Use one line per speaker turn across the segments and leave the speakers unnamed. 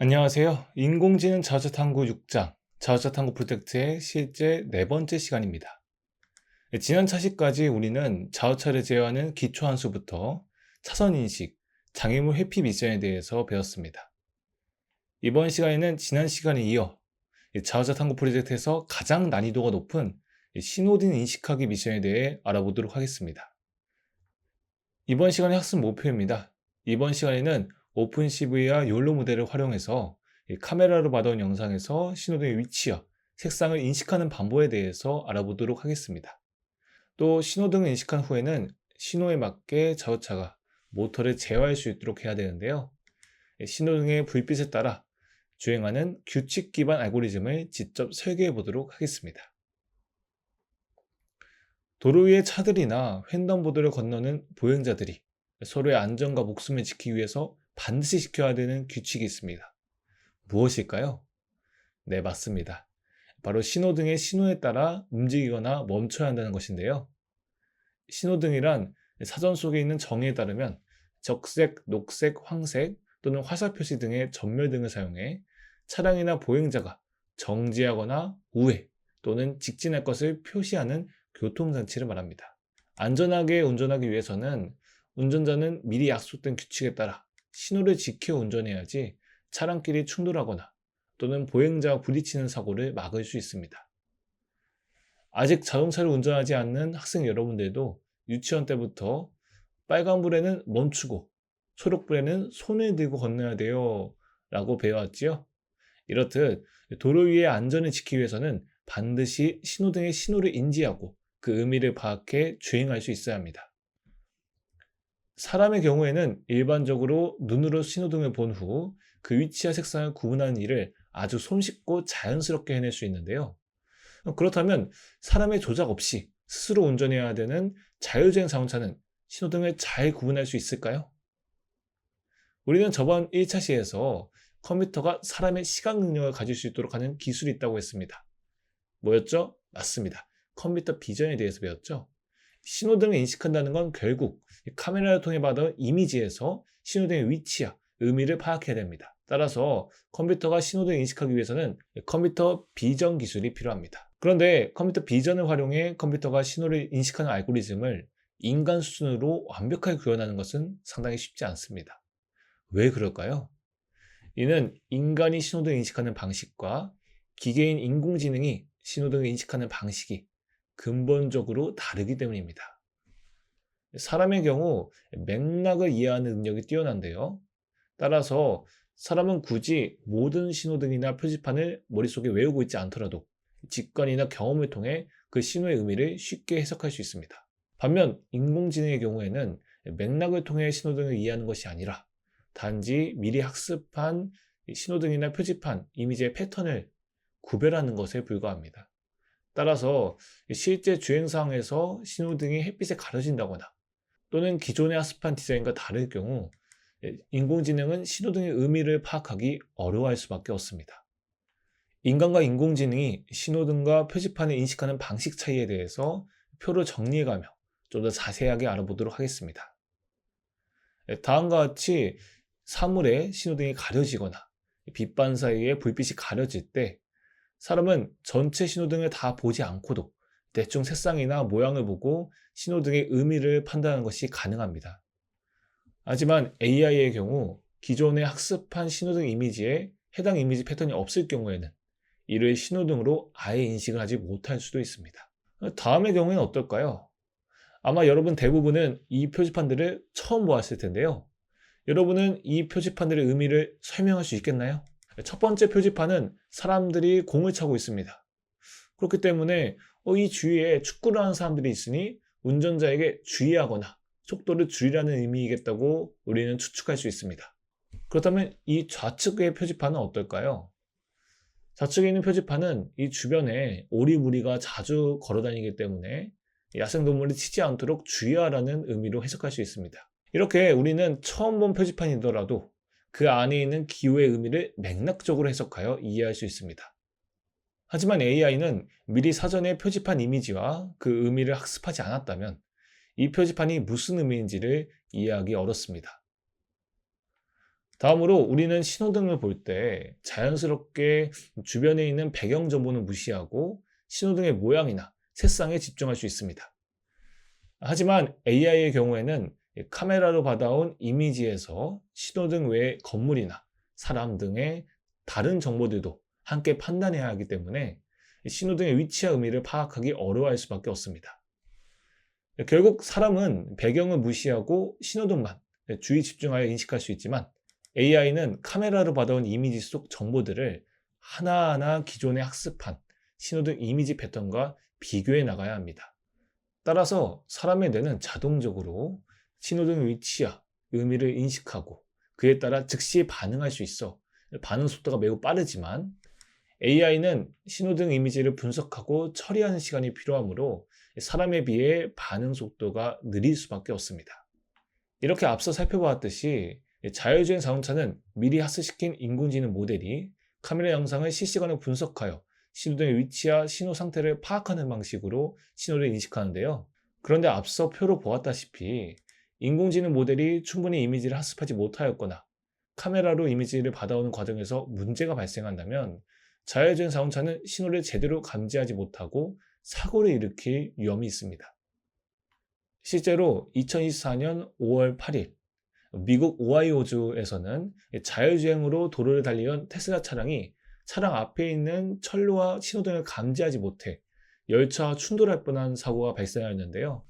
안녕하세요. 인공지능 자동차탐구 6장, 자동차탐구 프로젝트의 실제 네 번째 시간입니다. 지난 차시까지 우리는 자동차를 제어하는 기초 함수부터 차선 인식, 장애물 회피 미션에 대해서 배웠습니다. 이번 시간에는 지난 시간에 이어 자동차 탐구 프로젝트에서 가장 난이도가 높은 신호등 인식하기 미션에 대해 알아보도록 하겠습니다. 이번 시간의 학습 목표입니다. 이번 시간에는 오픈CV와 욜로 모델을 활용해서 카메라로 받아온 영상에서 신호등의 위치와 색상을 인식하는 방법에 대해서 알아보도록 하겠습니다. 또 신호등을 인식한 후에는 신호에 맞게 자동차가 모터를 제어할 수 있도록 해야 되는데요. 신호등의 불빛에 따라 주행하는 규칙 기반 알고리즘을 직접 설계해 보도록 하겠습니다. 도로 위의 차들이나 횡단보도를 건너는 보행자들이 서로의 안전과 목숨을 지키기 위해서 반드시 지켜야 되는 규칙이 있습니다. 무엇일까요? 네, 맞습니다. 바로 신호등의 신호에 따라 움직이거나 멈춰야 한다는 것인데요. 신호등이란 사전 속에 있는 정의에 따르면 적색, 녹색, 황색 또는 화살 표시 등의 전멸등을 사용해 차량이나 보행자가 정지하거나 우회 또는 직진할 것을 표시하는 교통장치를 말합니다. 안전하게 운전하기 위해서는 운전자는 미리 약속된 규칙에 따라 신호를 지켜 운전해야지 차량끼리 충돌하거나 또는 보행자와 부딪히는 사고를 막을 수 있습니다. 아직 자동차를 운전하지 않는 학생 여러분들도 유치원 때부터 빨간불에는 멈추고 초록불에는 손을 들고 건너야 돼요 라고 배워왔지요. 이렇듯 도로 위의 안전을 지키기 위해서는 반드시 신호등의 신호를 인지하고 그 의미를 파악해 주행할 수 있어야 합니다. 사람의 경우에는 일반적으로 눈으로 신호등을 본 후 그 위치와 색상을 구분하는 일을 아주 손쉽고 자연스럽게 해낼 수 있는데요. 그렇다면 사람의 조작 없이 스스로 운전해야 되는 자율주행 자동차는 신호등을 잘 구분할 수 있을까요? 우리는 저번 1차 시에서 컴퓨터가 사람의 시각 능력을 가질 수 있도록 하는 기술이 있다고 했습니다. 뭐였죠? 맞습니다. 컴퓨터 비전에 대해서 배웠죠? 신호등을 인식한다는 건 결국 카메라를 통해 받은 이미지에서 신호등의 위치와 의미를 파악해야 됩니다. 따라서 컴퓨터가 신호등을 인식하기 위해서는 컴퓨터 비전 기술이 필요합니다. 그런데 컴퓨터 비전을 활용해 컴퓨터가 신호를 인식하는 알고리즘을 인간 수준으로 완벽하게 구현하는 것은 상당히 쉽지 않습니다. 왜 그럴까요? 이는 인간이 신호등을 인식하는 방식과 기계인 인공지능이 신호등을 인식하는 방식이 근본적으로 다르기 때문입니다. 사람의 경우 맥락을 이해하는 능력이 뛰어난데요. 따라서 사람은 굳이 모든 신호등이나 표지판을 머릿속에 외우고 있지 않더라도 직관이나 경험을 통해 그 신호의 의미를 쉽게 해석할 수 있습니다. 반면 인공지능의 경우에는 맥락을 통해 신호등을 이해하는 것이 아니라 단지 미리 학습한 신호등이나 표지판, 이미지의 패턴을 구별하는 것에 불과합니다. 따라서 실제 주행 상황에서 신호등이 햇빛에 가려진다거나 또는 기존의 학습한 디자인과 다를 경우 인공지능은 신호등의 의미를 파악하기 어려워할 수밖에 없습니다. 인간과 인공지능이 신호등과 표지판을 인식하는 방식 차이에 대해서 표로 정리해가며 좀 더 자세하게 알아보도록 하겠습니다. 다음과 같이 사물에 신호등이 가려지거나 빛반 사이에 불빛이 가려질 때 사람은 전체 신호등을 다 보지 않고도 대충 색상이나 모양을 보고 신호등의 의미를 판단하는 것이 가능합니다. 하지만 AI의 경우 기존에 학습한 신호등 이미지에 해당 이미지 패턴이 없을 경우에는 이를 신호등으로 아예 인식을 하지 못할 수도 있습니다. 다음의 경우에는 어떨까요? 아마 여러분 대부분은 이 표지판들을 처음 보았을 텐데요. 여러분은 이 표지판들의 의미를 설명할 수 있겠나요? 첫 번째 표지판은 사람들이 공을 차고 있습니다. 그렇기 때문에 이 주위에 축구를 하는 사람들이 있으니 운전자에게 주의하거나 속도를 줄이라는 의미이겠다고 우리는 추측할 수 있습니다. 그렇다면 이 좌측의 표지판은 어떨까요? 좌측에 있는 표지판은 이 주변에 오리무리가 자주 걸어다니기 때문에 야생동물이 치지 않도록 주의하라는 의미로 해석할 수 있습니다. 이렇게 우리는 처음 본 표지판이더라도 그 안에 있는 기호의 의미를 맥락적으로 해석하여 이해할 수 있습니다. 하지만 AI는 미리 사전에 표지판 이미지와 그 의미를 학습하지 않았다면 이 표지판이 무슨 의미인지를 이해하기 어렵습니다. 다음으로 우리는 신호등을 볼 때 자연스럽게 주변에 있는 배경 정보는 무시하고 신호등의 모양이나 색상에 집중할 수 있습니다. 하지만 AI의 경우에는 카메라로 받아온 이미지에서 신호등 외의 건물이나 사람 등의 다른 정보들도 함께 판단해야 하기 때문에 신호등의 위치와 의미를 파악하기 어려워할 수밖에 없습니다. 결국 사람은 배경을 무시하고 신호등만 주의 집중하여 인식할 수 있지만 AI는 카메라로 받아온 이미지 속 정보들을 하나하나 기존에 학습한 신호등 이미지 패턴과 비교해 나가야 합니다. 따라서 사람의 뇌는 자동적으로 신호등 위치와 의미를 인식하고 그에 따라 즉시 반응할 수 있어 반응 속도가 매우 빠르지만 AI는 신호등 이미지를 분석하고 처리하는 시간이 필요하므로 사람에 비해 반응 속도가 느릴 수밖에 없습니다. 이렇게 앞서 살펴보았듯이 자율주행 자동차는 미리 학습시킨 인공지능 모델이 카메라 영상을 실시간으로 분석하여 신호등의 위치와 신호 상태를 파악하는 방식으로 신호를 인식하는데요. 그런데 앞서 표로 보았다시피 인공지능 모델이 충분히 이미지를 학습하지 못하였거나 카메라로 이미지를 받아오는 과정에서 문제가 발생한다면 자율주행 자동차는 신호를 제대로 감지하지 못하고 사고를 일으킬 위험이 있습니다. 실제로 2024년 5월 8일 미국 오하이오주에서는 자율주행으로 도로를 달리던 테슬라 차량이 차량 앞에 있는 철로와 신호등을 감지하지 못해 열차와 충돌할 뻔한 사고가 발생하였는데요.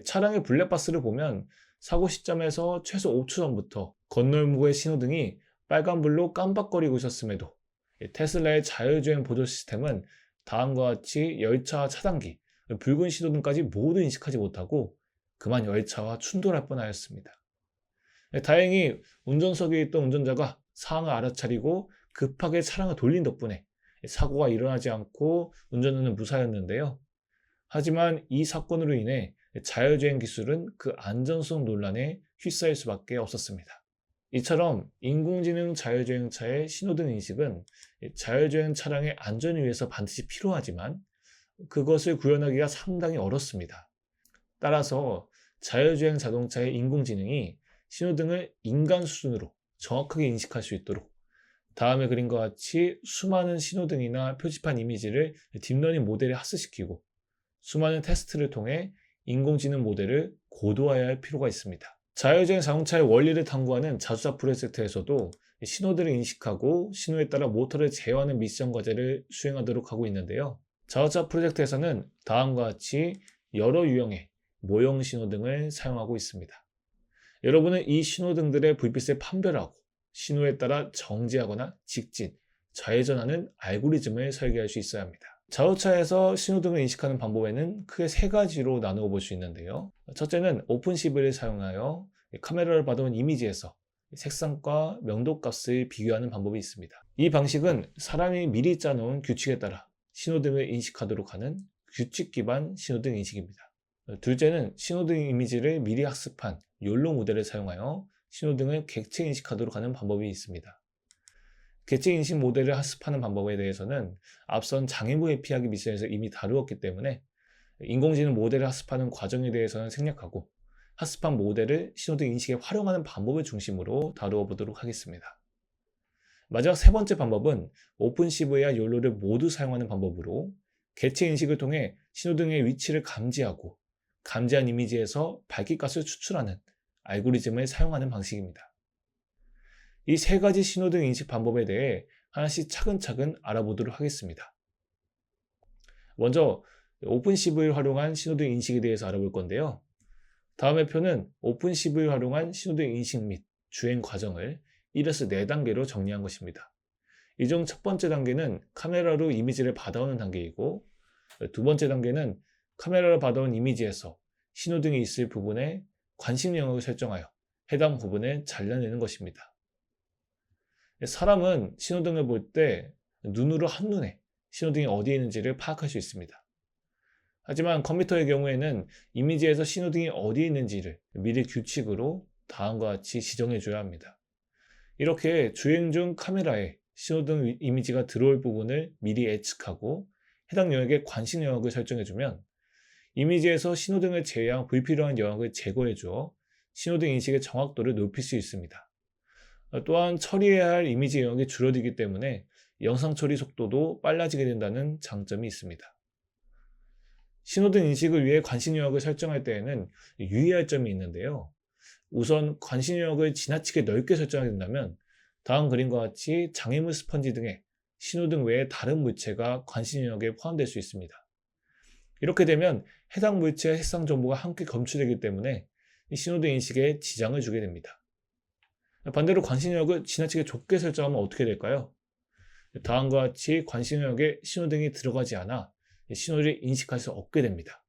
차량의 블랙박스를 보면 사고 시점에서 최소 5초 전부터 건널목의 신호등이 빨간불로 깜빡거리고 있었음에도 테슬라의 자율주행 보조 시스템은 다음과 같이 열차와 차단기, 붉은 신호등까지 모두 인식하지 못하고 그만 열차와 충돌할 뻔하였습니다. 다행히 운전석에 있던 운전자가 상황을 알아차리고 급하게 차량을 돌린 덕분에 사고가 일어나지 않고 운전자는 무사였는데요. 하지만 이 사건으로 인해 자율주행 기술은 그 안전성 논란에 휩싸일 수밖에 없었습니다. 이처럼 인공지능 자율주행차의 신호등 인식은 자율주행 차량의 안전을 위해서 반드시 필요하지만 그것을 구현하기가 상당히 어렵습니다. 따라서 자율주행 자동차의 인공지능이 신호등을 인간 수준으로 정확하게 인식할 수 있도록 다음의 그림과 같이 수많은 신호등이나 표지판 이미지를 딥러닝 모델에 학습시키고 수많은 테스트를 통해 인공지능 모델을 고도화해야 할 필요가 있습니다. 자율주행 자동차의 원리를 탐구하는 자주자 프로젝트에서도 신호들을 인식하고 신호에 따라 모터를 제어하는 미션 과제를 수행하도록 하고 있는데요. 자주자 프로젝트에서는 다음과 같이 여러 유형의 모형 신호등을 사용하고 있습니다. 여러분은 이 신호등들의 불빛을 판별하고 신호에 따라 정지하거나 직진, 좌회전하는 알고리즘을 설계할 수 있어야 합니다. 자동차에서 신호등을 인식하는 방법에는 크게 세 가지로 나누어 볼 수 있는데요. 첫째는 오픈시브를 사용하여 카메라를 받아온 이미지에서 색상과 명도 값을 비교하는 방법이 있습니다. 이 방식은 사람이 미리 짜놓은 규칙에 따라 신호등을 인식하도록 하는 규칙 기반 신호등 인식입니다. 둘째는 신호등 이미지를 미리 학습한 욜로 모델을 사용하여 신호등을 객체 인식하도록 하는 방법이 있습니다. 객체 인식 모델을 학습하는 방법에 대해서는 앞선 장애물 피하기 미션에서 이미 다루었기 때문에 인공지능 모델을 학습하는 과정에 대해서는 생략하고 학습한 모델을 신호등 인식에 활용하는 방법을 중심으로 다루어 보도록 하겠습니다. 마지막 세 번째 방법은 오픈시브와 욜로를 모두 사용하는 방법으로 객체 인식을 통해 신호등의 위치를 감지하고 감지한 이미지에서 밝기값을 추출하는 알고리즘을 사용하는 방식입니다. 이 세 가지 신호등 인식 방법에 대해 하나씩 차근차근 알아보도록 하겠습니다. 먼저 오픈시브를 활용한 신호등 인식에 대해서 알아볼 건데요. 다음의 표는 오픈시브를 활용한 신호등 인식 및 주행 과정을 1에서 4단계로 정리한 것입니다. 이 중 첫 번째 단계는 카메라로 이미지를 받아오는 단계이고 두 번째 단계는 카메라로 받아온 이미지에서 신호등이 있을 부분에 관심 영역을 설정하여 해당 부분을 잘라내는 것입니다. 사람은 신호등을 볼 때 눈으로 한눈에 신호등이 어디에 있는지를 파악할 수 있습니다. 하지만 컴퓨터의 경우에는 이미지에서 신호등이 어디에 있는지를 미리 규칙으로 다음과 같이 지정해 줘야 합니다. 이렇게 주행 중 카메라에 신호등 이미지가 들어올 부분을 미리 예측하고 해당 영역에 관심 영역을 설정해 주면 이미지에서 신호등을 제외한 불필요한 영역을 제거해 주어 신호등 인식의 정확도를 높일 수 있습니다. 또한 처리해야 할 이미지 영역이 줄어들기 때문에 영상 처리 속도도 빨라지게 된다는 장점이 있습니다. 신호등 인식을 위해 관심 영역을 설정할 때에는 유의할 점이 있는데요. 우선 관심 영역을 지나치게 넓게 설정하게 된다면 다음 그림과 같이 장애물 스펀지 등의 신호등 외에 다른 물체가 관심 영역에 포함될 수 있습니다. 이렇게 되면 해당 물체의 색상 정보가 함께 검출되기 때문에 신호등 인식에 지장을 주게 됩니다. 반대로 관심 영역을 지나치게 좁게 설정하면 어떻게 될까요? 다음과 같이 관심 영역에 신호등이 들어가지 않아 신호를 인식할 수 없게 됩니다.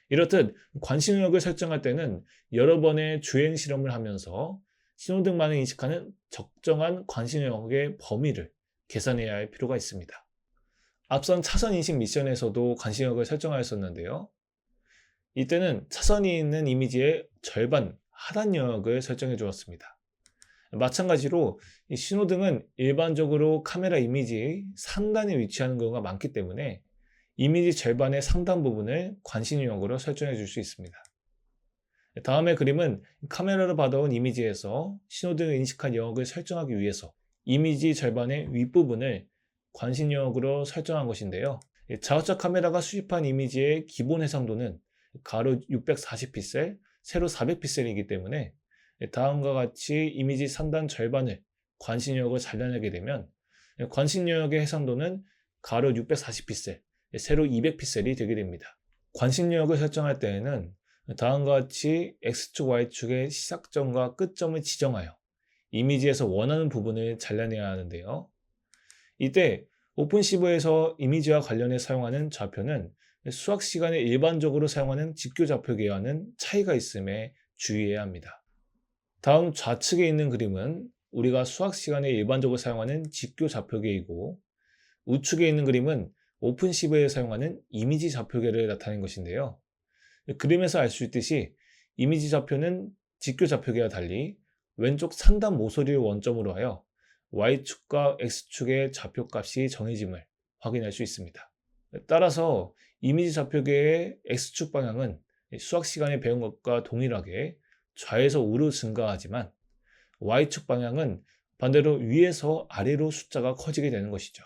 이렇듯 관심 영역을 설정할 때는 여러 번의 주행 실험을 하면서 신호등만을 인식하는 적정한 관심 영역의 범위를 계산해야 할 필요가 있습니다. 앞선 차선 인식 미션에서도 관심 영역을 설정하였었는데요. 이때는 차선이 있는 이미지의 절반 하단 영역을 설정해 주었습니다. 마찬가지로 이 신호등은 일반적으로 카메라 이미지의 상단에 위치하는 경우가 많기 때문에 이미지 절반의 상단 부분을 관심 영역으로 설정해 줄 수 있습니다. 다음의 그림은 카메라로 받아온 이미지에서 신호등을 인식한 영역을 설정하기 위해서 이미지 절반의 윗부분을 관심 영역으로 설정한 것인데요. 자우차 카메라가 수집한 이미지의 기본 해상도는 가로 640픽셀, 세로 400픽셀이기 때문에 다음과 같이 이미지 상단 절반을 관심 영역으로 잘라내게 되면 관심 영역의 해상도는 가로 640픽셀, 세로 200픽셀이 되게 됩니다. 관심 영역을 설정할 때에는 다음과 같이 X축, Y축의 시작점과 끝점을 지정하여 이미지에서 원하는 부분을 잘라내야 하는데요. 이때 오픈시브에서 이미지와 관련해 사용하는 좌표는 수학 시간에 일반적으로 사용하는 직교 좌표계와는 차이가 있음에 주의해야 합니다. 다음 좌측에 있는 그림은 우리가 수학 시간에 일반적으로 사용하는 직교 좌표계이고, 우측에 있는 그림은 오픈시브에 사용하는 이미지 좌표계를 나타낸 것인데요. 그림에서 알 수 있듯이 이미지 좌표는 직교 좌표계와 달리 왼쪽 상단 모서리를 원점으로 하여 Y축과 X축의 좌표값이 정해짐을 확인할 수 있습니다. 따라서 이미지 좌표계의 X축 방향은 수학 시간에 배운 것과 동일하게 좌에서 우로 증가하지만 Y축 방향은 반대로 위에서 아래로 숫자가 커지게 되는 것이죠.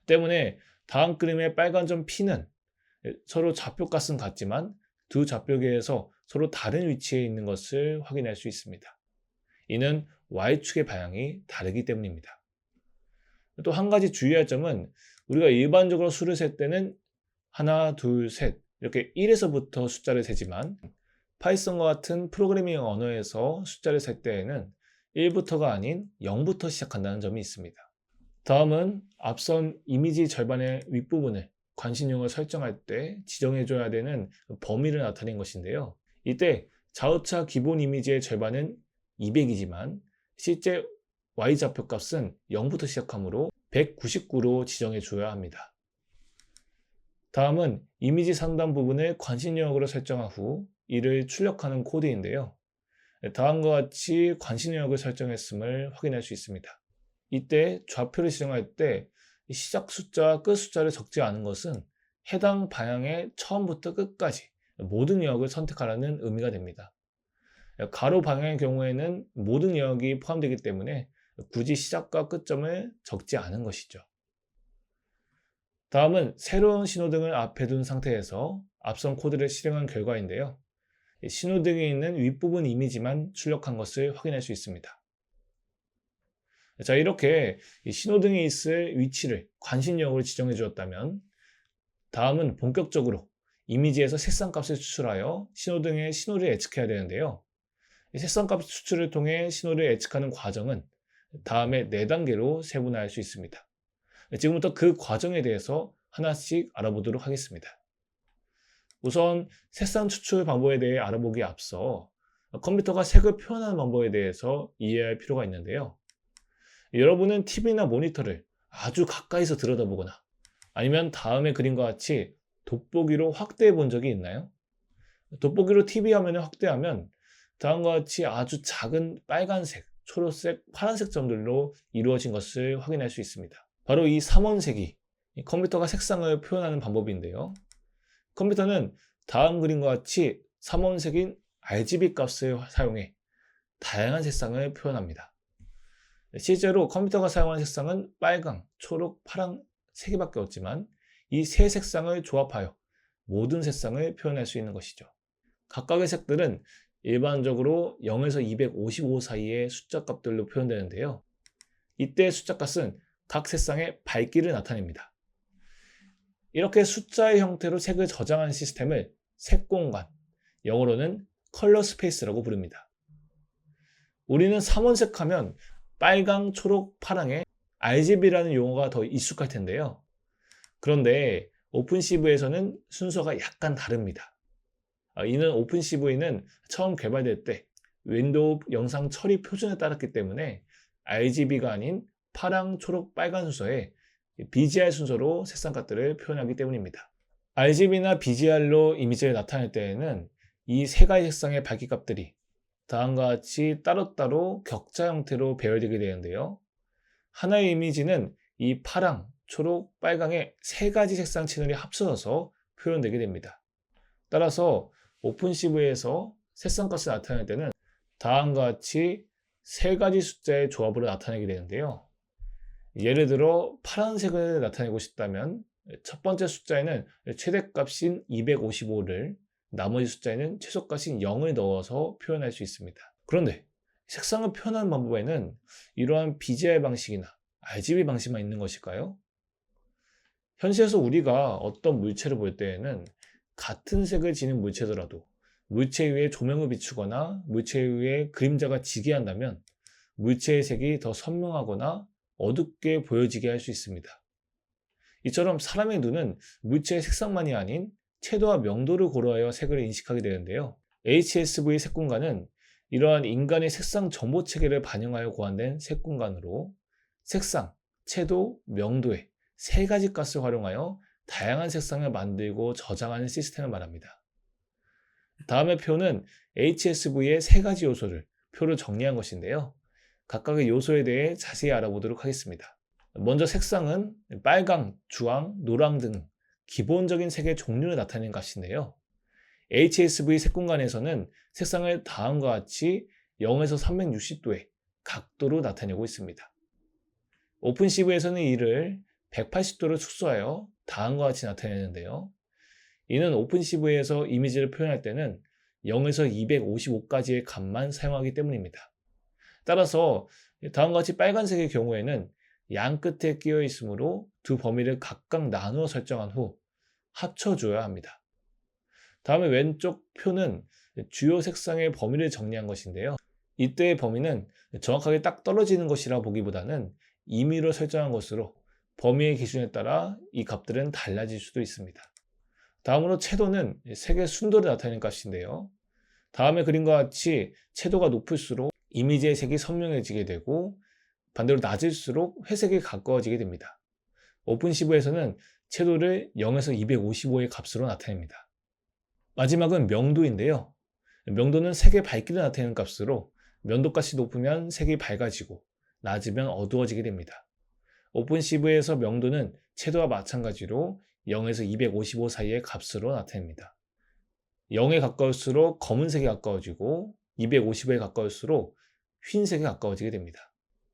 때문에 다음 그림의 빨간 점 P는 서로 좌표값은 같지만 두 좌표계에서 서로 다른 위치에 있는 것을 확인할 수 있습니다. 이는 Y축의 방향이 다르기 때문입니다. 또 한 가지 주의할 점은 우리가 일반적으로 수를 셀 때는 하나, 둘, 셋 이렇게 1에서부터 숫자를 세지만 파이썬과 같은 프로그래밍 언어에서 숫자를 셀 때에는 1부터가 아닌 0부터 시작한다는 점이 있습니다. 다음은 앞선 이미지 절반의 윗부분을 관심용을 설정할 때 지정해줘야 되는 범위를 나타낸 것인데요. 이때 좌우차 기본 이미지의 절반은 200이지만 실제 Y좌표 값은 0부터 시작하므로 199로 지정해 줘야 합니다. 다음은 이미지 상단 부분을 관심 영역으로 설정한 후 이를 출력하는 코드인데요. 다음과 같이 관심 영역을 설정했음을 확인할 수 있습니다. 이때 좌표를 지정할 때 시작 숫자와 끝 숫자를 적지 않은 것은 해당 방향의 처음부터 끝까지 모든 영역을 선택하라는 의미가 됩니다. 가로 방향의 경우에는 모든 영역이 포함되기 때문에 굳이 시작과 끝점을 적지 않은 것이죠. 다음은 새로운 신호등을 앞에 둔 상태에서 앞선 코드를 실행한 결과인데요. 신호등에 있는 윗부분 이미지만 출력한 것을 확인할 수 있습니다. 자, 이렇게 신호등에 있을 위치를 관심 영역으로 지정해 주었다면 다음은 본격적으로 이미지에서 색상값을 추출하여 신호등의 신호를 예측해야 되는데요. 색상값 추출을 통해 신호를 예측하는 과정은 다음에 4단계로 세분화할 수 있습니다. 지금부터 그 과정에 대해서 하나씩 알아보도록 하겠습니다. 우선 색상 추출 방법에 대해 알아보기에 앞서 컴퓨터가 색을 표현하는 방법에 대해서 이해할 필요가 있는데요. 여러분은 TV나 모니터를 아주 가까이서 들여다보거나 아니면 다음의 그림과 같이 돋보기로 확대해 본 적이 있나요? 돋보기로 TV 화면을 확대하면 다음과 같이 아주 작은 빨간색, 초록색, 파란색 점들로 이루어진 것을 확인할 수 있습니다. 바로 이 삼원색이 컴퓨터가 색상을 표현하는 방법인데요. 컴퓨터는 다음 그림과 같이 삼원색인 RGB 값을 사용해 다양한 색상을 표현합니다. 실제로 컴퓨터가 사용하는 색상은 빨강, 초록, 파랑 3개밖에 없지만 이 세 색상을 조합하여 모든 색상을 표현할 수 있는 것이죠. 각각의 색들은 일반적으로 0에서 255 사이의 숫자 값들로 표현되는데요. 이때 숫자 값은 각 색상의 밝기를 나타냅니다. 이렇게 숫자의 형태로 색을 저장하는 시스템을 색공간, 영어로는 컬러 스페이스라고 부릅니다. 우리는 삼원색 하면 빨강, 초록, 파랑에 RGB라는 용어가 더 익숙할 텐데요. 그런데 오픈CV에서는 순서가 약간 다릅니다. 이는 오픈CV는 처음 개발될 때 윈도우 영상 처리 표준에 따랐기 때문에 RGB가 아닌 파랑, 초록, 빨간 순서에 BGR 순서로 색상값들을 표현하기 때문입니다. RGB나 BGR로 이미지를 나타낼 때에는 이 세 가지 색상의 밝기값들이 다음과 같이 따로따로 격자 형태로 배열되게 되는데요. 하나의 이미지는 이 파랑, 초록, 빨강의 세 가지 색상 채널이 합쳐져서 표현되게 됩니다. 따라서 오픈CV에서 색상값을 나타낼 때는 다음과 같이 세 가지 숫자의 조합으로 나타내게 되는데요. 예를 들어 파란색을 나타내고 싶다면 첫 번째 숫자에는 최대값인 255를, 나머지 숫자에는 최소값인 0을 넣어서 표현할 수 있습니다. 그런데 색상을 표현하는 방법에는 이러한 BGR 방식이나 RGB 방식만 있는 것일까요? 현실에서 우리가 어떤 물체를 볼 때에는 같은 색을 지닌 물체더라도 물체 위에 조명을 비추거나 물체 위에 그림자가 지게 한다면 물체의 색이 더 선명하거나 어둡게 보여지게 할 수 있습니다. 이처럼 사람의 눈은 물체의 색상만이 아닌 채도와 명도를 고려하여 색을 인식하게 되는데요. HSV 색공간은 이러한 인간의 색상 정보 체계를 반영하여 고안된 색공간으로 색상, 채도, 명도의 세 가지 값을 활용하여 다양한 색상을 만들고 저장하는 시스템을 말합니다. 다음의 표는 HSV의 세 가지 요소를 표로 정리한 것인데요. 각각의 요소에 대해 자세히 알아보도록 하겠습니다. 먼저 색상은 빨강, 주황, 노랑 등 기본적인 색의 종류를 나타내는 값인데요. HSV 색공간에서는 색상을 다음과 같이 0에서 360도의 각도로 나타내고 있습니다. 오픈CV에서는 이를 180도로 축소하여 다음과 같이 나타내는데요. 이는 오픈CV에서 이미지를 표현할 때는 0에서 255까지의 값만 사용하기 때문입니다. 따라서 다음과 같이 빨간색의 경우에는 양 끝에 끼어 있으므로 두 범위를 각각 나누어 설정한 후 합쳐줘야 합니다. 다음에 왼쪽 표는 주요 색상의 범위를 정리한 것인데요. 이때의 범위는 정확하게 딱 떨어지는 것이라 보기보다는 임의로 설정한 것으로 범위의 기준에 따라 이 값들은 달라질 수도 있습니다. 다음으로 채도는 색의 순도를 나타내는 값인데요. 다음의 그림과 같이 채도가 높을수록 이미지의 색이 선명해지게 되고 반대로 낮을수록 회색에 가까워지게 됩니다. 오픈CV에서는 채도를 0에서 255의 값으로 나타냅니다. 마지막은 명도인데요. 명도는 색의 밝기를 나타내는 값으로 명도값이 높으면 색이 밝아지고 낮으면 어두워지게 됩니다. 오픈CV에서 명도는 채도와 마찬가지로 0에서 255 사이의 값으로 나타냅니다. 0에 가까울수록 검은색에 가까워지고 250에 가까울수록 흰색에 가까워지게 됩니다.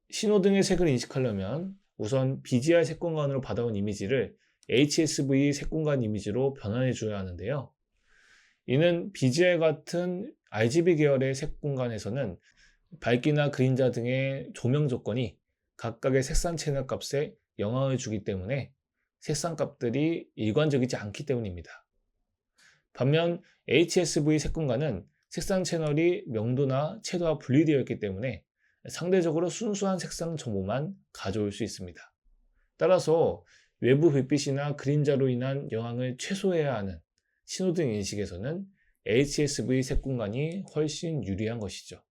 신호등의 색을 인식하려면 우선 BGR 색공간으로 받아온 이미지를 HSV 색공간 이미지로 변환해 줘야 하는데요. 이는 BGR 같은 RGB 계열의 색공간에서는 밝기나 그림자 등의 조명 조건이 각각의 색상 채널 값에 영향을 주기 때문에 색상 값들이 일관적이지 않기 때문입니다. 반면 HSV 색공간은 색상 채널이 명도나 채도와 분리되어 있기 때문에 상대적으로 순수한 색상 정보만 가져올 수 있습니다. 따라서 외부 불빛이나 그림자로 인한 영향을 최소해야 하는 신호등 인식에서는 HSV 색공간이 훨씬 유리한 것이죠.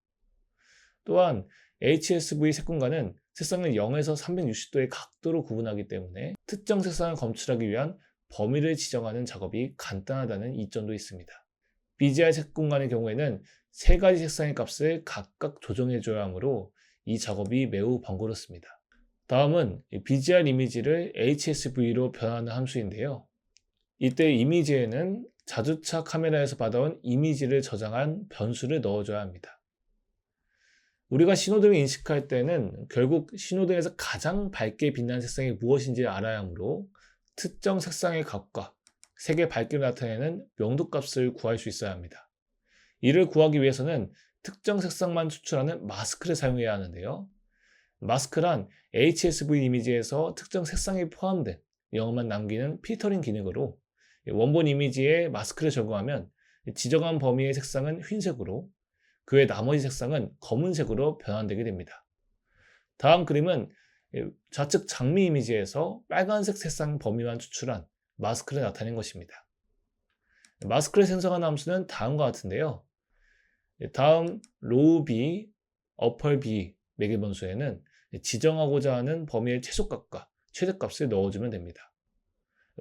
또한 HSV 색공간은 색상을 0에서 360도의 각도로 구분하기 때문에 특정 색상을 검출하기 위한 범위를 지정하는 작업이 간단하다는 이점도 있습니다. BGR 색공간의 경우에는 세 가지 색상의 값을 각각 조정해줘야 하므로 이 작업이 매우 번거롭습니다. 다음은 BGR 이미지를 HSV로 변환하는 함수인데요. 이때 이미지에는 자주차 카메라에서 받아온 이미지를 저장한 변수를 넣어줘야 합니다. 우리가 신호등을 인식할 때는 결국 신호등에서 가장 밝게 빛나는 색상이 무엇인지 알아야 하므로 특정 색상의 값과 색의 밝기를 나타내는 명도값을 구할 수 있어야 합니다. 이를 구하기 위해서는 특정 색상만 추출하는 마스크를 사용해야 하는데요. 마스크란 HSV 이미지에서 특정 색상이 포함된 영역만 남기는 필터링 기능으로 원본 이미지에 마스크를 적용하면 지정한 범위의 색상은 흰색으로 그 외 나머지 색상은 검은색으로 변환되게 됩니다. 다음 그림은 좌측 장미 이미지에서 빨간색 색상 범위만 추출한 마스크를 나타낸 것입니다. 마스크를 생성한 함수는 다음과 같은데요. 다음 로우 B, 어펄 B 매개 변수에는 지정하고자 하는 범위의 최소값과 최대값을 넣어주면 됩니다.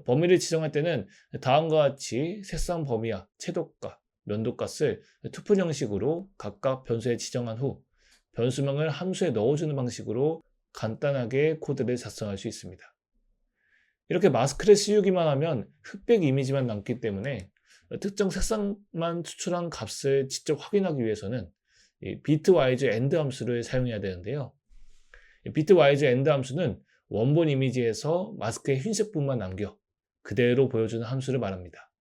범위를 지정할 때는 다음과 같이 색상 범위와 채도값, 면도값을 투표 형식으로 각각 변수에 지정한 후 변수명을 함수에 넣어주는 방식으로 간단하게 코드를 작성할 수 있습니다. 이렇게 마스크를 씌우기만 하면 흑백 이미지만 남기 때문에 특정 색상만 추출한 값을 직접 확인하기 위해서는 비트와이즈 AND 함수를 사용해야 되는데요. 비트와이즈 AND 함수는 원본 이미지에서 마스크의 흰색 부분만 남겨 그대로 보여주는 함수를 말합니다.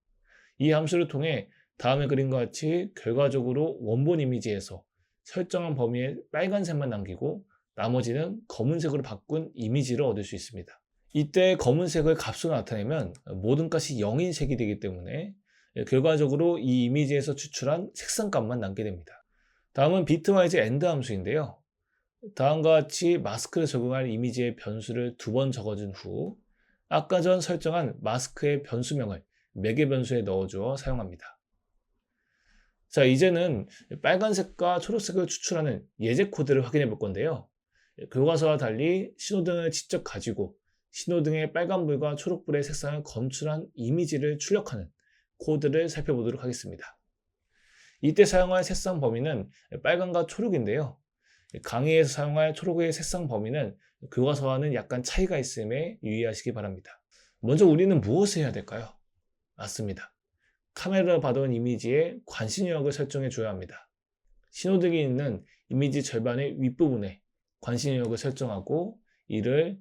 이 함수를 통해 다음의 그림과 같이 결과적으로 원본 이미지에서 설정한 범위에 빨간색만 남기고 나머지는 검은색으로 바꾼 이미지를 얻을 수 있습니다. 이때 검은색을 값으로 나타내면 모든 값이 0인 색이 되기 때문에 결과적으로 이 이미지에서 추출한 색상값만 남게 됩니다. 다음은 비트와이즈 AND 함수인데요. 다음과 같이 마스크를 적용할 이미지의 변수를 2번 적어준 후 아까 전 설정한 마스크의 변수명을 매개 변수에 넣어주어 사용합니다. 자, 이제는 빨간색과 초록색을 추출하는 예제 코드를 확인해 볼 건데요. 교과서와 달리 신호등을 직접 가지고 신호등의 빨간불과 초록불의 색상을 검출한 이미지를 출력하는 코드를 살펴보도록 하겠습니다. 이때 사용할 색상 범위는 빨간과 초록인데요. 강의에서 사용할 초록의 색상 범위는 교과서와는 약간 차이가 있음에 유의하시기 바랍니다. 먼저 우리는 무엇을 해야 될까요? 맞습니다. 카메라로 받아온 이미지에 관심 영역을 설정해 줘야 합니다. 신호등이 있는 이미지 절반의 윗부분에 관심 영역을 설정하고 이를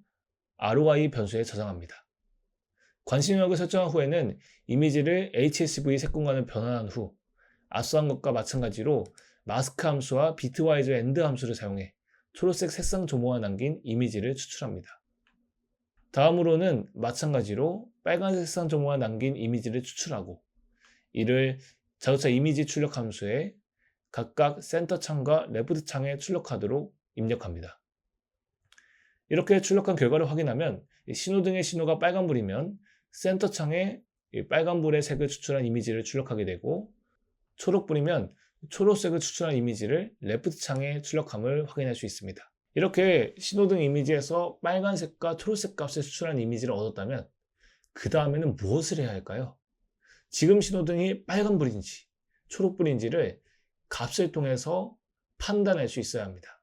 ROI 변수에 저장합니다. 관심 영역을 설정한 후에는 이미지를 HSV 색공간을 변환한 후 앞서한 것과 마찬가지로 마스크 함수와 비트와이즈 AND 함수를 사용해 초록색 색상 조모가 남긴 이미지를 추출합니다. 다음으로는 마찬가지로 빨간색 색상 조모가 남긴 이미지를 추출하고 이를 자동차 이미지 출력 함수에 각각 센터 창과 레프트 창에 출력하도록 입력합니다. 이렇게 출력한 결과를 확인하면 신호등의 신호가 빨간불이면 센터 창에 빨간불의 색을 추출한 이미지를 출력하게 되고 초록불이면 초록색을 추출한 이미지를 레프트 창에 출력함을 확인할 수 있습니다. 이렇게 신호등 이미지에서 빨간색과 초록색 값을 추출한 이미지를 얻었다면 그 다음에는 무엇을 해야 할까요? 지금 신호등이 빨간불인지 초록불인지를 값을 통해서 판단할 수 있어야 합니다.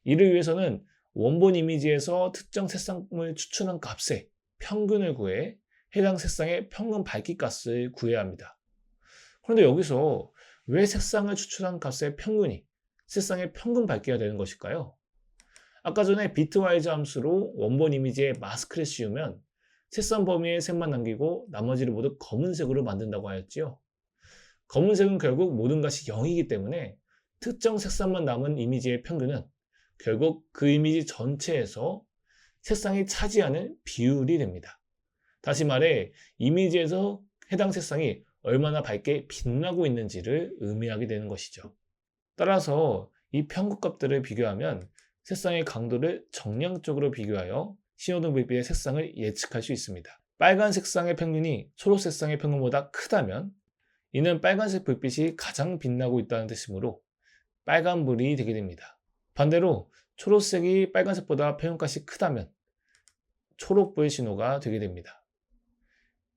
이를 위해서는 원본 이미지에서 특정 색상을 추출한 값의 평균을 구해 해당 색상의 평균 밝기 값을 구해야 합니다. 그런데 여기서 왜 색상을 추출한 값의 평균이 색상의 평균 밝기가 되는 것일까요? 아까 전에 비트와이즈 함수로 원본 이미지에 마스크를 씌우면 색상 범위에 색만 남기고 나머지를 모두 검은색으로 만든다고 하였지요. 검은색은 결국 모든 것이 0이기 때문에 특정 색상만 남은 이미지의 평균은 결국 그 이미지 전체에서 색상이 차지하는 비율이 됩니다. 다시 말해 이미지에서 해당 색상이 얼마나 밝게 빛나고 있는지를 의미하게 되는 것이죠. 따라서 이 평균값들을 비교하면 색상의 강도를 정량적으로 비교하여 신호등 불빛의 색상을 예측할 수 있습니다. 빨간 색상의 평균이 초록 색상의 평균보다 크다면 이는 빨간색 불빛이 가장 빛나고 있다는 뜻이므로 빨간불이 되게 됩니다. 반대로 초록색이 빨간색보다 평균값이 크다면 초록불 신호가 되게 됩니다.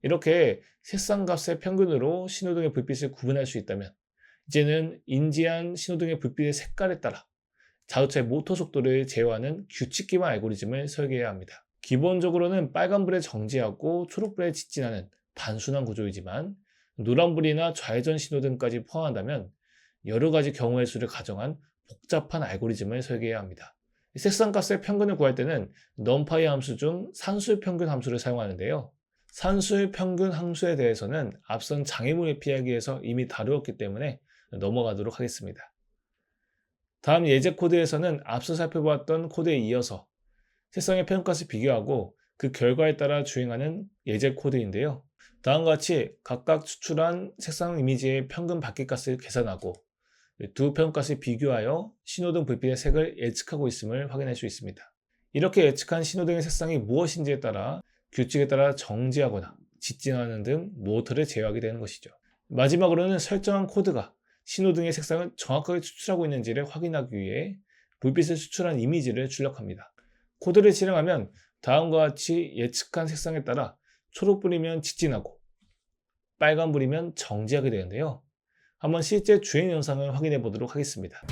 이렇게 색상값의 평균으로 신호등의 불빛을 구분할 수 있다면 이제는 인지한 신호등의 불빛의 색깔에 따라 자동차의 모터 속도를 제어하는 규칙기반 알고리즘을 설계해야 합니다. 기본적으로는 빨간불에 정지하고 초록불에 직진하는 단순한 구조이지만 노란불이나 좌회전 신호등까지 포함한다면 여러 가지 경우의 수를 가정한 복잡한 알고리즘을 설계해야 합니다. 색상값의 평균을 구할 때는 numpy 함수 중 산술 평균 함수를 사용하는데요. 산술 평균 함수에 대해서는 앞선 장애물 회피하기 위해서 이미 다루었기 때문에 넘어가도록 하겠습니다. 다음 예제 코드에서는 앞서 살펴보았던 코드에 이어서 색상의 평균값을 비교하고 그 결과에 따라 주행하는 예제 코드인데요. 다음과 같이 각각 추출한 색상 이미지의 평균 바퀴값을 계산하고 두 평균값을 비교하여 신호등 불빛의 색을 예측하고 있음을 확인할 수 있습니다. 이렇게 예측한 신호등의 색상이 무엇인지에 따라 규칙에 따라 정지하거나 직진하는 등 모터를 제어하게 되는 것이죠. 마지막으로는 설정한 코드가 신호등의 색상을 정확하게 추출하고 있는지를 확인하기 위해 불빛을 추출한 이미지를 출력합니다. 코드를 실행하면 다음과 같이 예측한 색상에 따라 초록불이면 직진하고 빨간불이면 정지하게 되는데요. 한번 실제 주행 영상을 확인해 보도록 하겠습니다.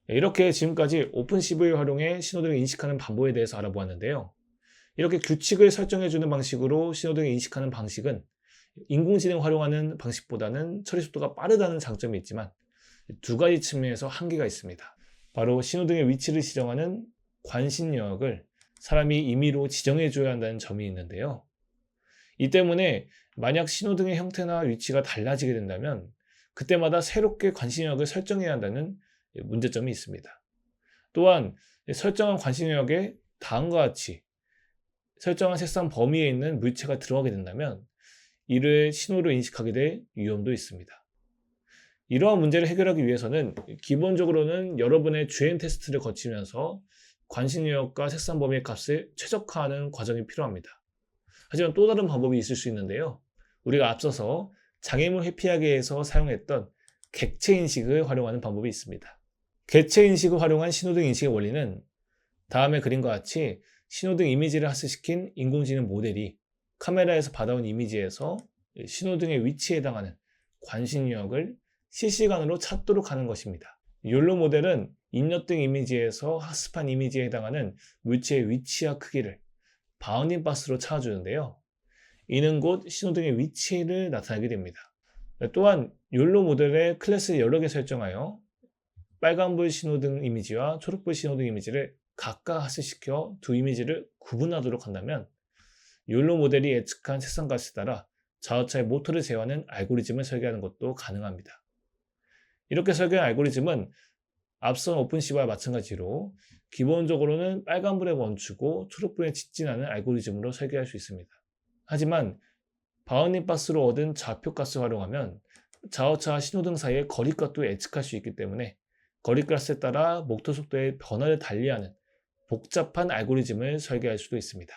이렇게 지금까지 오픈CV를 활용해 신호등을 인식하는 방법에 대해서 알아보았는데요. 이렇게 규칙을 설정해주는 방식으로 신호등을 인식하는 방식은 인공지능 활용하는 방식보다는 처리 속도가 빠르다는 장점이 있지만 두 가지 측면에서 한계가 있습니다. 바로 신호등의 위치를 지정하는 관심 영역을 사람이 임의로 지정해줘야 한다는 점이 있는데요. 이 때문에 만약 신호등의 형태나 위치가 달라지게 된다면 그때마다 새롭게 관심 영역을 설정해야 한다는 문제점이 있습니다. 또한 설정한 관심 영역에 다음과 같이 설정한 색상 범위에 있는 물체가 들어가게 된다면 이를 신호로 인식하게 될 위험도 있습니다. 이러한 문제를 해결하기 위해서는 기본적으로는 여러분의 주행 테스트를 거치면서 관심 영역과 색상 범위의 값을 최적화하는 과정이 필요합니다. 하지만 또 다른 방법이 있을 수 있는데요. 우리가 앞서서 장애물 회피하기 위해서 사용했던 객체 인식을 활용하는 방법이 있습니다. 객체 인식을 활용한 신호등 인식의 원리는 다음의 그림과 같이 신호등 이미지를 학습시킨 인공지능 모델이 카메라에서 받아온 이미지에서 신호등의 위치에 해당하는 관심 영역을 실시간으로 찾도록 하는 것입니다. 욜로 모델은 인력등 이미지에서 학습한 이미지에 해당하는 물체의 위치와 크기를 바운딩 박스로 찾아주는데요. 이는 곧 신호등의 위치를 나타내게 됩니다. 또한 욜로 모델의 클래스를 여러 개 설정하여 빨간불 신호등 이미지와 초록불 신호등 이미지를 각각 학습시켜 두 이미지를 구분하도록 한다면 욜로 모델이 예측한 색상값에 따라 자동차의 모터를 제어하는 알고리즘을 설계하는 것도 가능합니다. 이렇게 설계한 알고리즘은 앞선 오픈CV와 마찬가지로 기본적으로는 빨간불에 멈추고 초록불에 직진하는 알고리즘으로 설계할 수 있습니다. 하지만 바운딩 박스로 얻은 좌표값을 활용하면 자동차와 신호등 사이의 거리값도 예측할 수 있기 때문에 거리값에 따라 목터 속도의 변화를 달리하는 복잡한 알고리즘을 설계할 수도 있습니다.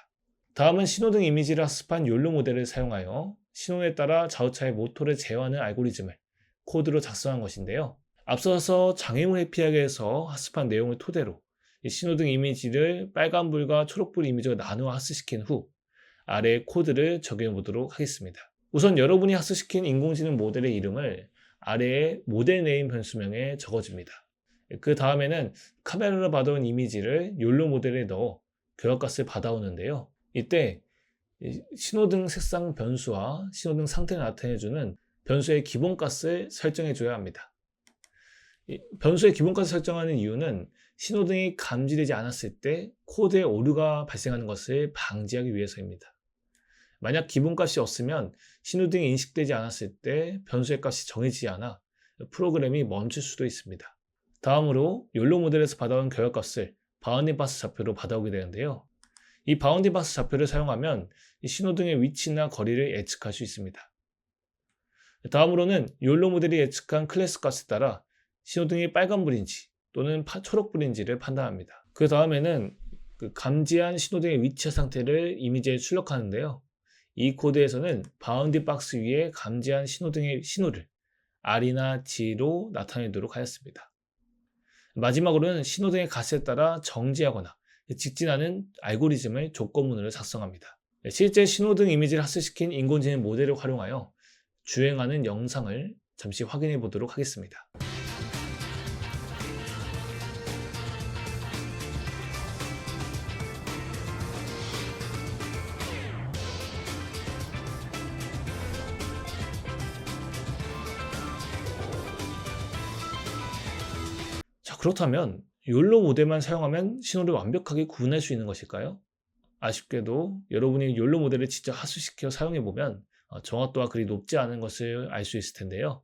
다음은 신호등 이미지를 학습한 욜로 모델을 사용하여 신호에 따라 자동차의 모터를 제어하는 알고리즘을 코드로 작성한 것인데요. 앞서서 장애물 회피하기 위해서 학습한 내용을 토대로 신호등 이미지를 빨간불과 초록불 이미지로 나누어 학습시킨 후 아래의 코드를 적용해 보도록 하겠습니다. 우선 여러분이 학습시킨 인공지능 모델의 이름을 아래의 모델 네임 변수명에 적어줍니다. 그 다음에는 카메라로 받아온 이미지를 욜로 모델에 넣어 교역값을 받아오는데요. 이때 신호등 색상 변수와 신호등 상태를 나타내주는 변수의 기본값을 설정해줘야 합니다. 변수의 기본값을 설정하는 이유는 신호등이 감지되지 않았을 때 코드에 오류가 발생하는 것을 방지하기 위해서입니다. 만약 기본값이 없으면 신호등이 인식되지 않았을 때 변수의 값이 정해지지 않아 프로그램이 멈출 수도 있습니다. 다음으로 욜로 모델에서 받아온 교역값을 바운딩 박스 좌표로 받아오게 되는데요. 이 바운딩 박스 좌표를 사용하면 신호등의 위치나 거리를 예측할 수 있습니다. 다음으로는 욜로 모델이 예측한 클래스 값에 따라 신호등이 빨간불인지 또는 초록불인지를 판단합니다. 그 다음에는 감지한 신호등의 위치 상태를 이미지에 출력하는데요. 이 코드에서는 바운딩 박스 위에 감지한 신호등의 신호를 R이나 G로 나타내도록 하였습니다. 마지막으로는 신호등의 값에 따라 정지하거나 직진하는 알고리즘을 조건문으로 작성합니다. 실제 신호등 이미지를 학습시킨 인공지능 모델을 활용하여 주행하는 영상을 잠시 확인해 보도록 하겠습니다. 자, 그렇다면 욜로 모델만 사용하면 신호를 완벽하게 구분할 수 있는 것일까요? 아쉽게도 여러분이 욜로 모델을 직접 하수시켜 사용해 보면 정확도가 그리 높지 않은 것을 알 수 있을 텐데요.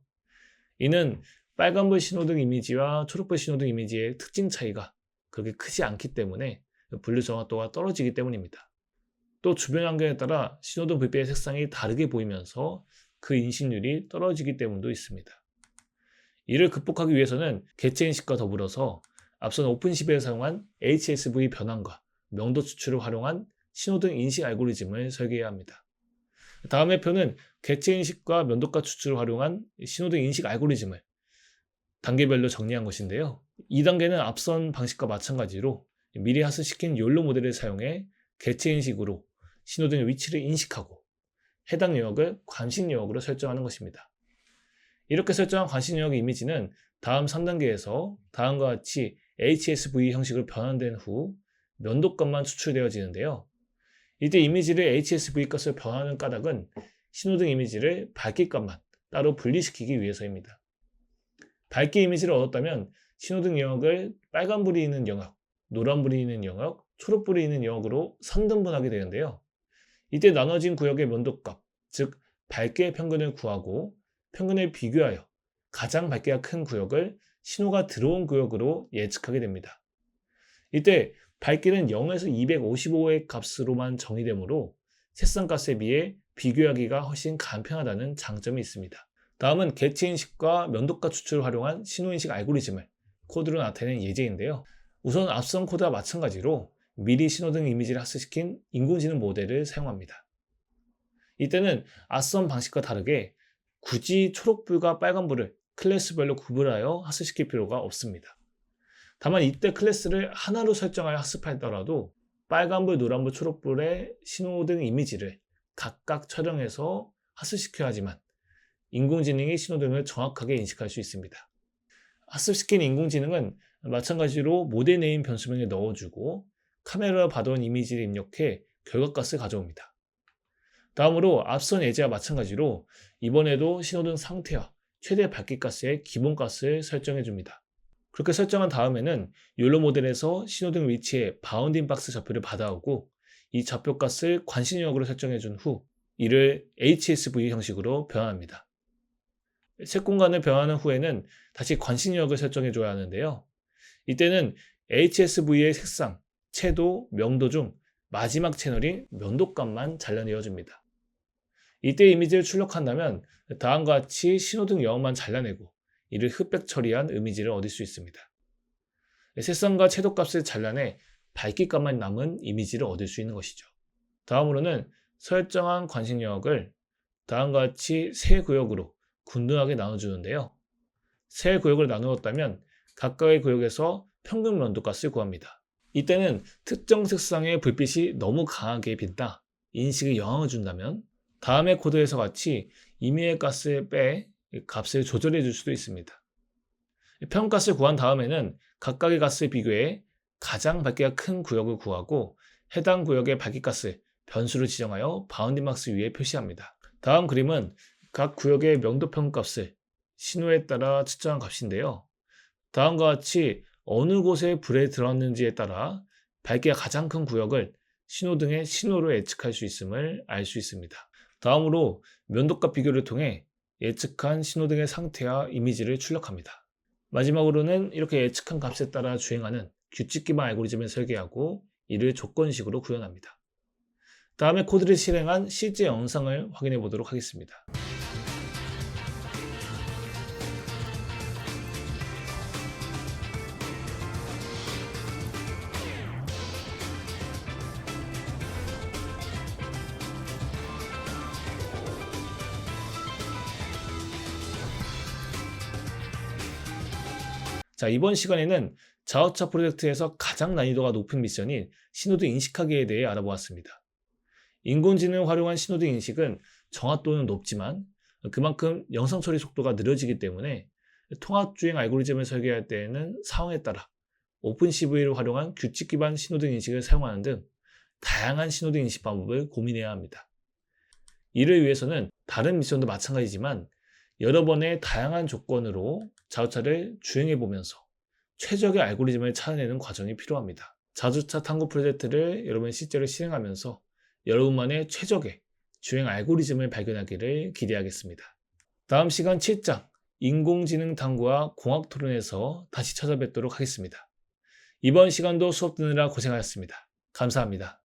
이는 빨간불 신호등 이미지와 초록불 신호등 이미지의 특징 차이가 그렇게 크지 않기 때문에 분류 정확도가 떨어지기 때문입니다. 또 주변 환경에 따라 신호등 불빛의 색상이 다르게 보이면서 그 인식률이 떨어지기 때문도 있습니다. 이를 극복하기 위해서는 객체 인식과 더불어서 앞선 오픈시베에 사용한 HSV 변환과 명도 추출을 활용한 신호등 인식 알고리즘을 설계해야 합니다. 다음의 표는 객체 인식과 면도가 추출을 활용한 신호등 인식 알고리즘을 단계별로 정리한 것인데요. 2단계는 앞선 방식과 마찬가지로 미리 하수시킨 욜로 모델을 사용해 객체 인식으로 신호등의 위치를 인식하고 해당 영역을 관심 영역으로 설정하는 것입니다. 이렇게 설정한 관심 영역 이미지는 다음 3단계에서 다음과 같이 HSV 형식으로 변환된 후 면도값만 추출되어지는데요. 이때 이미지를 HSV 값을 변환하는 까닭은 신호등 이미지를 밝기값만 따로 분리시키기 위해서입니다. 밝기 이미지를 얻었다면 신호등 영역을 빨간불이 있는 영역, 노란불이 있는 영역, 초록불이 있는 영역으로 선등분하게 되는데요. 이때 나눠진 구역의 면도값, 즉 밝기의 평균을 구하고 평균을 비교하여 가장 밝기가 큰 구역을 신호가 들어온 구역으로 예측하게 됩니다. 이때 밝기는 0에서 255의 값으로만 정의되므로 색상값에 비해 비교하기가 훨씬 간편하다는 장점이 있습니다. 다음은 객체 인식과 면도가 추출을 활용한 신호인식 알고리즘을 코드로 나타낼 예제인데요. 우선 앞선 코드와 마찬가지로 미리 신호등 이미지를 학습시킨 인공지능 모델을 사용합니다. 이때는 앞선 방식과 다르게 굳이 초록불과 빨간불을 클래스별로 구분하여 학습시킬 필요가 없습니다. 다만 이때 클래스를 하나로 설정하여 학습하더라도 빨간불, 노란불, 초록불의 신호등 이미지를 각각 촬영해서 학습시켜야 하지만 인공지능이 신호등을 정확하게 인식할 수 있습니다. 학습시킨 인공지능은 마찬가지로 모델 네임 변수명에 넣어주고 카메라로 받아온 이미지를 입력해 결과값을 가져옵니다. 다음으로 앞선 예제와 마찬가지로 이번에도 신호등 상태와 최대 밝기값의 기본값을 설정해 줍니다. 그렇게 설정한 다음에는 욜로 모델에서 신호등 위치에 바운딩 박스 좌표를 받아오고 이 좌표값을 관심 영역으로 설정해 준 후 이를 HSV 형식으로 변환합니다. 색 공간을 변환한 후에는 다시 관심 영역을 설정해 줘야 하는데요. 이때는 HSV의 색상, 채도, 명도 중 마지막 채널인 면도값만 잘라내어 줍니다. 이때 이미지를 출력한다면 다음과 같이 신호등 영역만 잘라내고 이를 흑백 처리한 이미지를 얻을 수 있습니다. 색상과 채도 값을 잘라내 밝기값만 남은 이미지를 얻을 수 있는 것이죠. 다음으로는 설정한 관심 영역을 다음과 같이 세 구역으로 균등하게 나눠주는데요. 세 구역을 나누었다면 각각의 구역에서 평균 면도값을 구합니다. 이때는 특정 색상의 불빛이 너무 강하게 빛나 인식에 영향을 준다면 다음의 코드에서 같이 임의의 값을 빼 값을 조절해 줄 수도 있습니다. 평균값을 구한 다음에는 각각의 값을 비교해 가장 밝기가 큰 구역을 구하고 해당 구역의 밝기값을 변수로 지정하여 바운딩 박스 위에 표시합니다. 다음 그림은 각 구역의 명도 평균값을 신호에 따라 측정한 값인데요. 다음과 같이 어느 곳에 불에 들어왔는지에 따라 밝기가 가장 큰 구역을 신호등의 신호로 예측할 수 있음을 알 수 있습니다. 다음으로 면도값 비교를 통해 예측한 신호등의 상태와 이미지를 출력합니다. 마지막으로는 이렇게 예측한 값에 따라 주행하는 규칙 기반 알고리즘을 설계하고 이를 조건식으로 구현합니다. 다음에 코드를 실행한 실제 영상을 확인해 보도록 하겠습니다. 자, 이번 시간에는 자동차 프로젝트에서 가장 난이도가 높은 미션인 신호등 인식하기에 대해 알아보았습니다. 인공지능을 활용한 신호등 인식은 정확도는 높지만 그만큼 영상 처리 속도가 느려지기 때문에 통합주행 알고리즘을 설계할 때에는 상황에 따라 오픈CV를 활용한 규칙 기반 신호등 인식을 사용하는 등 다양한 신호등 인식 방법을 고민해야 합니다. 이를 위해서는 다른 미션도 마찬가지지만 여러 번의 다양한 조건으로 자동차를 주행해 보면서 최적의 알고리즘을 찾아내는 과정이 필요합니다. 자동차 탐구 프로젝트를 여러분이 실제로 실행하면서 여러분만의 최적의 주행 알고리즘을 발견하기를 기대하겠습니다. 다음 시간 7장 인공지능 탐구와 공학 토론에서 다시 찾아뵙도록 하겠습니다. 이번 시간도 수업 듣느라 고생하셨습니다. 감사합니다.